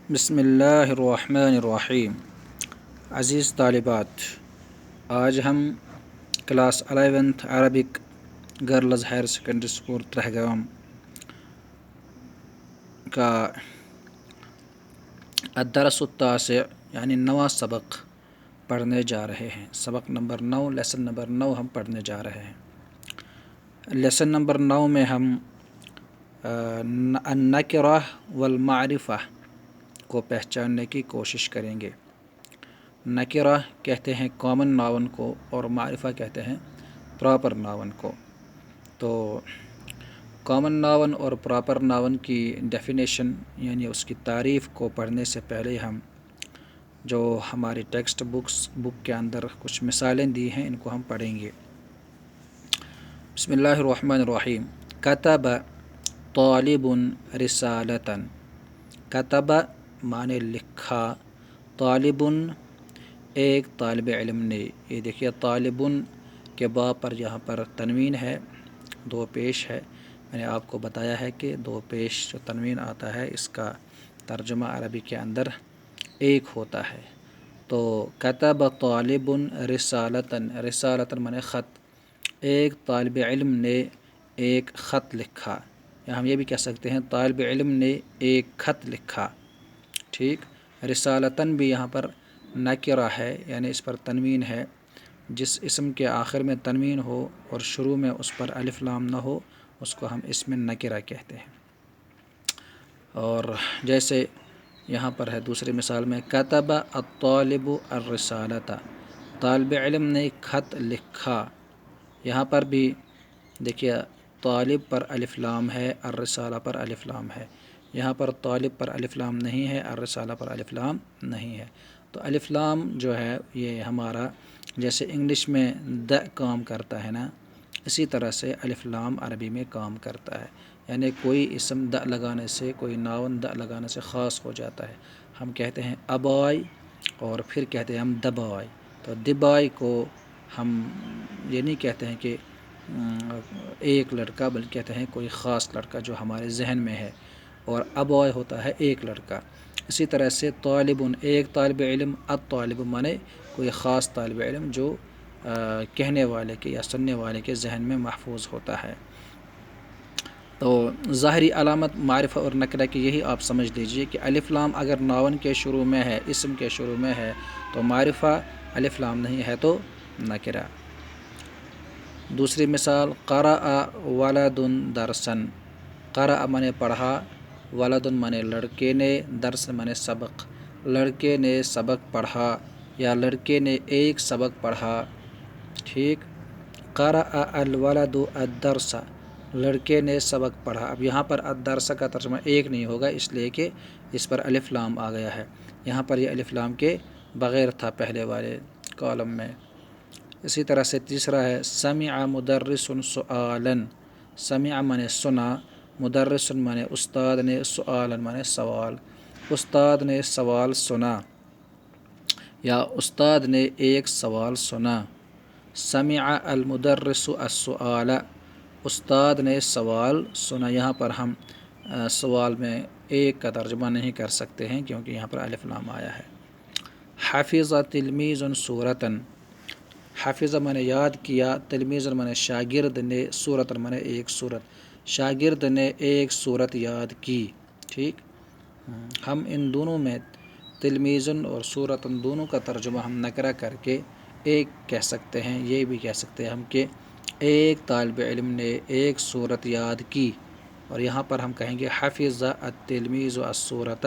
بسم اللہ الرحمن الرحیم۔ عزیز طالبات، آج ہم class 11th Arabic girls higher secondary school Trehgam کا الدرس التاسع یعنی 9واں سبق پڑھنے جا رہے ہیں۔ سبق نمبر 9، لیسن نمبر 9 ہم پڑھنے جا رہے ہیں۔ لیسن نمبر 9 میں ہم النکرہ والمعرفہ کو پہچاننے کی کوشش کریں گے۔ نکرہ کہتے ہیں کامن ناون کو اور معرفہ کہتے ہیں پراپر ناون کو۔ تو کامن ناون اور پراپر ناون کی ڈیفینیشن یعنی اس کی تعریف کو پڑھنے سے پہلے ہم جو ہماری ٹیکسٹ بک کے اندر کچھ مثالیں دی ہیں ان کو ہم پڑھیں گے۔ بسم اللہ الرحمن الرحیم۔ کتب طالب رسالۃ۔ کتب معنی لکھا، طالب ایک طالب علم نے۔ یہ دیکھیے طالبن کے با پر یہاں پر تنوین ہے، دو پیش ہے۔ میں نے آپ کو بتایا ہے کہ دو پیش جو تنوین آتا ہے اس کا ترجمہ عربی کے اندر ایک ہوتا ہے۔ تو کتب طالب رسالتاً، رسالتاً معنی خط، ایک طالب علم نے ایک خط لکھا، یا ہم یہ بھی کہہ سکتے ہیں طالب علم نے ایک خط لکھا، ٹھیک۔ رسالتاً بھی یہاں پر نکرہ ہے، یعنی اس پر تنوین ہے۔ جس اسم کے آخر میں تنوین ہو اور شروع میں اس پر الف لام نہ ہو اس کو ہم اسم نکرہ کہتے ہیں۔ اور جیسے یہاں پر ہے دوسری مثال میں کتب الطالب الرسالۃ، طالب علم نے خط لکھا۔ یہاں پر بھی دیکھیے طالب پر الف لام ہے، الرسالہ پر الف لام ہے۔ یہاں پر طالب پر الف لام نہیں ہے، الرسالہ پر الف لام نہیں ہے۔ تو الف لام جو ہے یہ ہمارا جیسے انگلش میں د کام کرتا ہے نا، اسی طرح سے الف لام عربی میں کام کرتا ہے۔ یعنی کوئی اسم د لگانے سے، کوئی ناون د لگانے سے خاص ہو جاتا ہے۔ ہم کہتے ہیں ابائی اور پھر کہتے ہیں ہم دبائی۔ تو دبائی کو ہم یہ نہیں کہتے ہیں کہ ایک لڑکا، بلکہ کہتے ہیں کوئی خاص لڑکا جو ہمارے ذہن میں ہے، اور ابوائے ہوتا ہے ایک لڑکا۔ اسی طرح سے طالب ایک طالب علم، الطالب مانے کوئی خاص طالب علم جو کہنے والے کے یا سننے والے کے ذہن میں محفوظ ہوتا ہے۔ تو ظاہری علامت معرفہ اور نکرہ کی یہی آپ سمجھ لیجئے کہ الف لام اگر ناون کے شروع میں ہے، اسم کے شروع میں ہے تو معرفہ، الف لام نہیں ہے تو نکرہ۔ دوسری مثال قرأ ولد درسا۔ قرأ مانے پڑھا، ولد مانے لڑکے نے، درس مانے سبق، لڑکے نے سبق پڑھا یا لڑکے نے ایک سبق پڑھا، ٹھیک۔ قرأ الولد الدرس، لڑکے نے سبق پڑھا۔ اب یہاں پر الدرس کا ترجمہ ایک نہیں ہوگا اس لیے کہ اس پر الف لام آ گیا ہے۔ یہاں پر یہ الف لام کے بغیر تھا پہلے والے کالم میں۔ اسی طرح سے تیسرا ہے سمع مدرس سؤالا۔ سمع مانے سنا، مدرس مانے استاد نے، سؤالا مانے سوال، استاد نے سوال سنا یا استاد نے ایک سوال سنا۔ سمع المدرس السؤال، استاد نے سوال سنا۔ یہاں پر ہم سوال میں ایک کا ترجمہ نہیں کر سکتے ہیں کیونکہ یہاں پر الف لام آیا ہے۔ حفظ تلمیذ سورۃ، حفظ مانے یاد کیا، تلمیذ مانے شاگرد نے، سورۃ مانے ایک سورت، شاگرد نے ایک سورت یاد کی، ٹھیک۔ ہم ان دونوں میں تلمیذ اور سورۃ دونوں کا ترجمہ ہم نکرہ کر کے ایک کہہ سکتے ہیں۔ یہ بھی کہہ سکتے ہیں ہم کہ ایک طالب علم نے ایک سورت یاد کی، اور یہاں پر ہم کہیں گے حفظ التلمیذ السورۃ،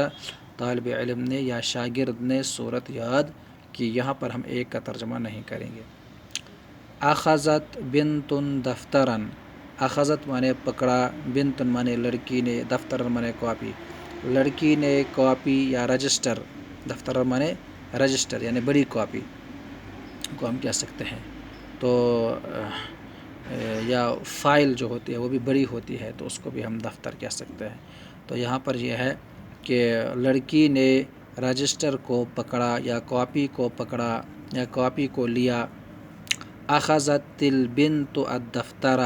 طالب علم نے یا شاگرد نے سورت یاد کی۔ یہاں پر ہم ایک کا ترجمہ نہیں کریں گے۔ اخذت بنت دفترا، اخذت مانے پکڑا، بنت مانے لڑکی نے، دفتر مانے کاپی، لڑکی نے کاپی یا رجسٹر، دفتر مانے رجسٹر یعنی بڑی کاپی کو ہم کہہ سکتے ہیں۔ تو یا فائل جو ہوتی ہے وہ بھی بڑی ہوتی ہے تو اس کو بھی ہم دفتر کہہ سکتے ہیں۔ تو یہاں پر یہ ہے کہ لڑکی نے رجسٹر کو پکڑا یا کاپی کو پکڑا یا کاپی کو لیا۔ اخذت البنت الدفتر،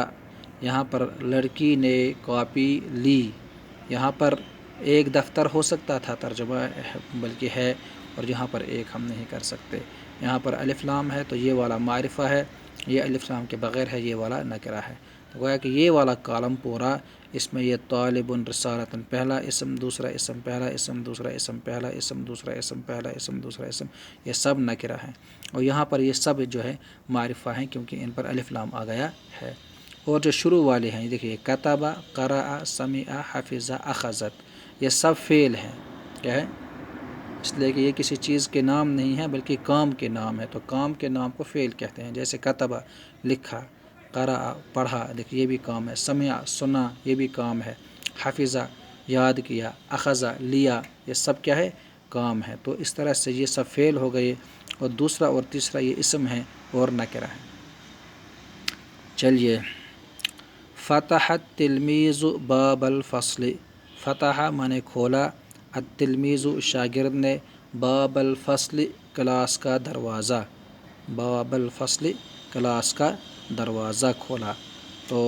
یہاں پر لڑکی نے کاپی لی، یہاں پر ایک دفتر ہو سکتا تھا ترجمہ بلکہ ہے، اور یہاں پر ایک ہم نہیں کر سکتے. یہاں پر الف لام ہے تو یہ والا معرفہ ہے، یہ الف لام کے بغیر ہے، یہ والا نکرہ ہے. تو گویا کہ یہ والا کالم پورا، اس میں یہ طالب رسالۃ پہلا اسم، دوسرا اسم، پہلا اسم، دوسرا اسم، پہلا اسم، دوسرا اسم، پہلا اسم، دوسرا اسم، یہ سب نکرہ ہیں. اور یہاں پر یہ سب جو ہے معرفہ ہیں کیونکہ ان پر الف لام آ گیا ہے. اور جو شروع والے ہیں دیکھیے کتب، قرأ، سمع، حفظ، اخذت، یہ سب فعل ہیں. کیا ہے؟ اس لیے کہ یہ کسی چیز کے نام نہیں ہے بلکہ کام کے نام ہے، تو کام کے نام کو فعل کہتے ہیں. جیسے کتب لکھا، قرأ پڑھا، دیکھیے یہ بھی کام ہے، سمع سنا، یہ بھی کام ہے، حفظ یاد کیا، اخذ لیا، یہ سب کیا ہے؟ کام ہے. تو اس طرح سے یہ سب فعل ہو گئے، اور دوسرا اور تیسرا یہ اسم ہے اور نکرہ ہے. چلیے، فتح التلمیذ باب الفصل، فتح مانے کھولا، التلمیذ شاگرد نے، باب الفصل کلاس کا دروازہ، باب الفصل کلاس کا دروازہ کھولا. تو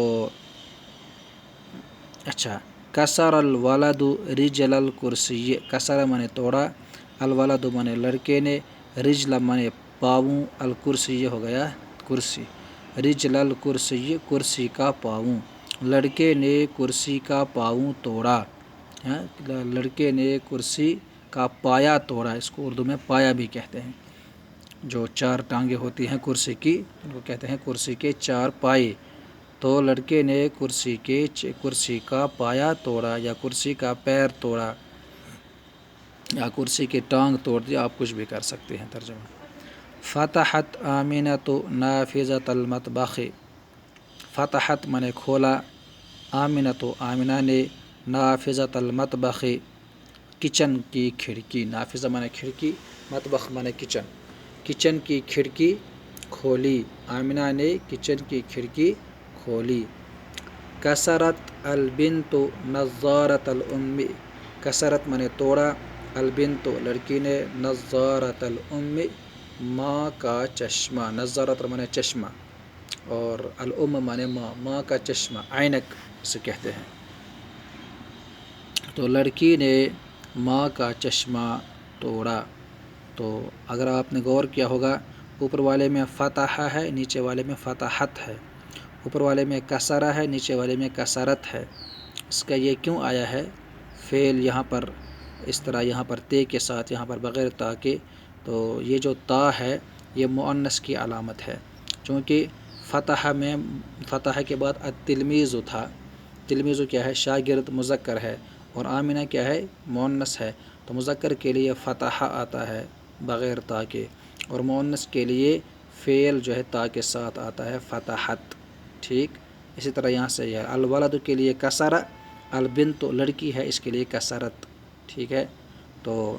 اچھا، کسر الولد رجل الکرسی، کسر مانے توڑا، الولد مانے لڑکے نے، رجل مانے پاؤں، الکرسی یہ ہو گیا کرسی، رجل الکرسی کرسی کا پاؤں، لڑکے نے کرسی کا پاؤں توڑا. لڑکے نے کرسی کا پایا توڑا، اس کو اردو میں پایا بھی کہتے ہیں. جو چار ٹانگیں ہوتی ہیں کرسی کی، ان کو کہتے ہیں کرسی کے چار پائے. تو لڑکے نے کرسی کا پایا توڑا، یا کرسی کا پیر توڑا، یا کرسی کی ٹانگ توڑ دی، آپ کچھ بھی کر سکتے ہیں ترجمہ. فتحت آمنۃ نافذۃ المطبخ، فتحت مانے کھولا، آمنۃ آمنہ نے، نافذۃ المطبخ کچن کی کھڑکی، نافذہ مانے کھڑکی، مطبخ مانے کچن، کچن کی کھڑکی کھولی، آمنہ نے کچن کی کھڑکی کھولی. کسرت البنت نظارۃ الام، کسرت مانے توڑا، البنت لڑکی نے، نظارۃ الام ماں کا چشمہ، نظارۃ مانے چشمہ، اور الام مانے ماں، ماں کا چشمہ، عینک اسے کہتے ہیں. تو لڑکی نے ماں کا چشمہ توڑا. تو اگر آپ نے غور کیا ہوگا، اوپر والے میں فتح ہے، نیچے والے میں فتحت ہے، اوپر والے میں کسرہ ہے، نیچے والے میں کسرت ہے. اس کا یہ کیوں آیا ہے؟ فعل یہاں پر اس طرح، یہاں پر تے کے ساتھ، یہاں پر بغیر تا کے. تو یہ جو تا ہے یہ مؤنث کی علامت ہے، چونکہ فتح میں، فتح کے بعد التلمیذ تھا. تلمیذ کیا ہے؟ شاگرد، مذکر ہے، اور آمنہ کیا ہے؟ مؤنث ہے. تو مذکر کے لیے فتح آتا ہے بغیر تا کے، اور مؤنث کے لیے فعل جو ہے تا کے ساتھ آتا ہے، فتحت. ٹھیک، اسی طرح یہاں سے یہ الولد کے لیے کسر، البنت لڑکی ہے، اس کے لیے کسرت. ٹھیک ہے. تو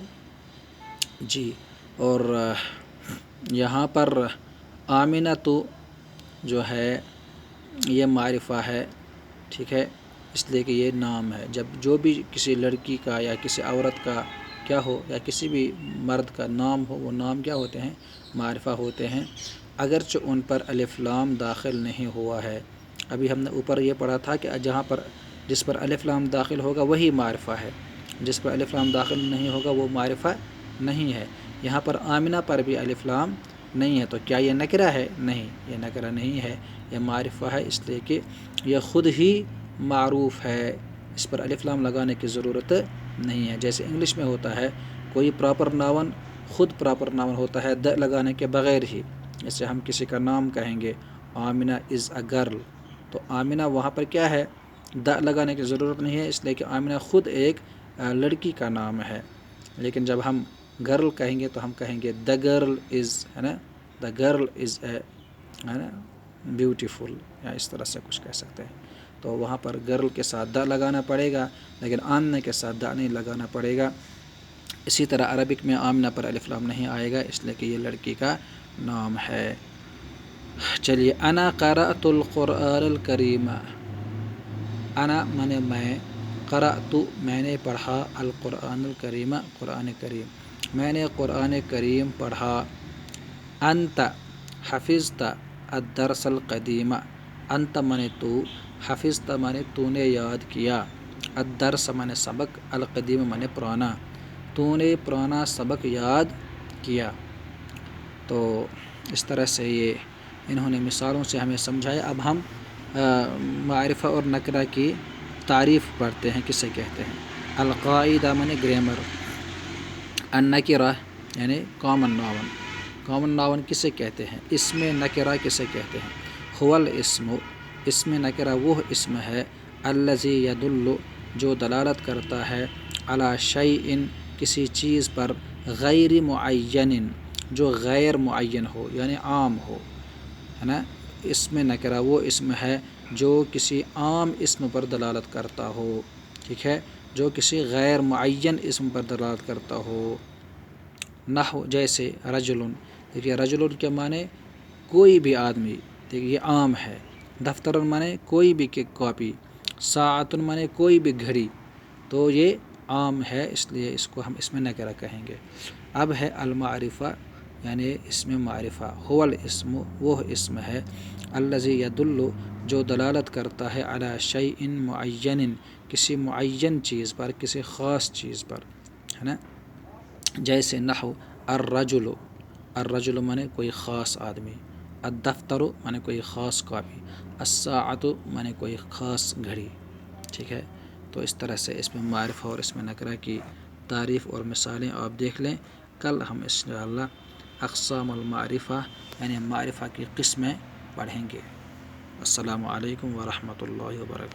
جی، اور یہاں پر آمنہ تو جو ہے یہ معرفہ ہے. ٹھیک ہے، اس لیے کہ یہ نام ہے. جب جو بھی کسی لڑکی کا یا کسی عورت کا کیا ہو، یا کسی بھی مرد کا نام ہو، وہ نام کیا ہوتے ہیں؟ معرفہ ہوتے ہیں، اگرچہ ان پر الف لام داخل نہیں ہوا ہے. ابھی ہم نے اوپر یہ پڑھا تھا کہ جہاں پر جس پر الف لام داخل ہوگا وہی معرفہ ہے، جس پر الف لام داخل نہیں ہوگا وہ معرفہ نہیں ہے. یہاں پر آمنہ پر بھی الف لام نہیں ہے، تو کیا یہ نکرہ ہے؟ نہیں، یہ نکرہ نہیں ہے، یہ معرفہ ہے، اس لیے کہ یہ خود ہی معروف ہے، اس پر الف لام لگانے کی ضرورت نہیں ہے. جیسے انگلش میں ہوتا ہے، کوئی پراپر ناون خود پراپر ناون ہوتا ہے د لگانے کے بغیر ہی. جیسے ہم کسی کا نام کہیں گے آمنہ از اے گرل، تو آمنہ وہاں پر کیا ہے؟ د لگانے کی ضرورت نہیں ہے، اس لیے کہ آمنہ خود ایک لڑکی کا نام ہے. لیکن جب ہم گرل کہیں گے تو ہم کہیں گے دا گرل از، ہے نا، دا گرل از اے، ہے نا، بیوٹیفل، یا اس طرح سے کچھ کہہ سکتے ہیں. تو وہاں پر گرل کے ساتھ دا لگانا پڑے گا، لیکن آمنہ کے ساتھ دا نہیں لگانا پڑے گا. اسی طرح عربک میں آمنہ پر الف لام نہیں آئے گا، اس لیے کہ یہ لڑکی کا نام ہے. چلیے، انا قرأت القرآن الکریم، انا مانے میں، قرأت میں نے پڑھا، القرآن الکریم قرآن کریم، میں نے قرآن کریم پڑھا. انت حفظت الدرس القدیم، انت مانے تو، حفظت مانے تو نے یاد کیا، الدرس معنی سبق، القدیم معنی پرانا، تو نے پرانا سبق یاد کیا۔ تو اس طرح سے یہ انہوں نے مثالوں سے ہمیں سمجھایا۔ اب ہم معرفہ اور نکرہ کی تعریف پڑھتے ہیں، کسے کہتے ہیں۔ القاعدہ معنی گرامر، النکرہ یعنی کامن ناون، کامن ناون کسے کہتے ہیں، اسم نکرہ کسے کہتے ہیں۔ هو الاسم، اسم نکرہ وہ اسم ہے، الذی یدل جو دلالت کرتا ہے، علی شیء کسی چیز پر، غیر معین جو غیر معین ہو یعنی عام ہو، ہے نا۔ اسم نکرہ وہ اسم ہے جو کسی عام اسم پر دلالت کرتا ہو، ٹھیک ہے، جو کسی غیر معین اسم پر دلالت کرتا ہو۔ نحو جیسے رجل، دیکھیے رجل کے معنی کوئی بھی آدمی، دیکھیے یہ عام ہے۔ دفتر معنی کوئی بھی کاپی، ساعت معنی کوئی بھی گھڑی، تو یہ عام ہے، اس لیے اس کو ہم اسم نکرہ کہیں گے۔ اب ہے المعرفہ یعنی اسم معرفہ، هو الاسم وہ اسم ہے، الذی یدل جو دلالت کرتا ہے، علی شیء معین کسی معین چیز پر، کسی خاص چیز پر، ہے نا۔ جیسے نحو الرجل، الرجل معنی کوئی خاص آدمی، الدفتر معنی کوئی خاص کاپی، الساعت معنی کوئی خاص گھڑی، ٹھیک ہے۔ تو اس طرح سے اس میں معرفہ اور اسم نکرہ کی تعریف اور مثالیں آپ دیکھ لیں۔ کل ہم انشاءاللہ اقسام المعرفہ یعنی معرفہ کی قسمیں پڑھیں گے۔ السلام علیکم ورحمۃ اللہ وبرکاتہ۔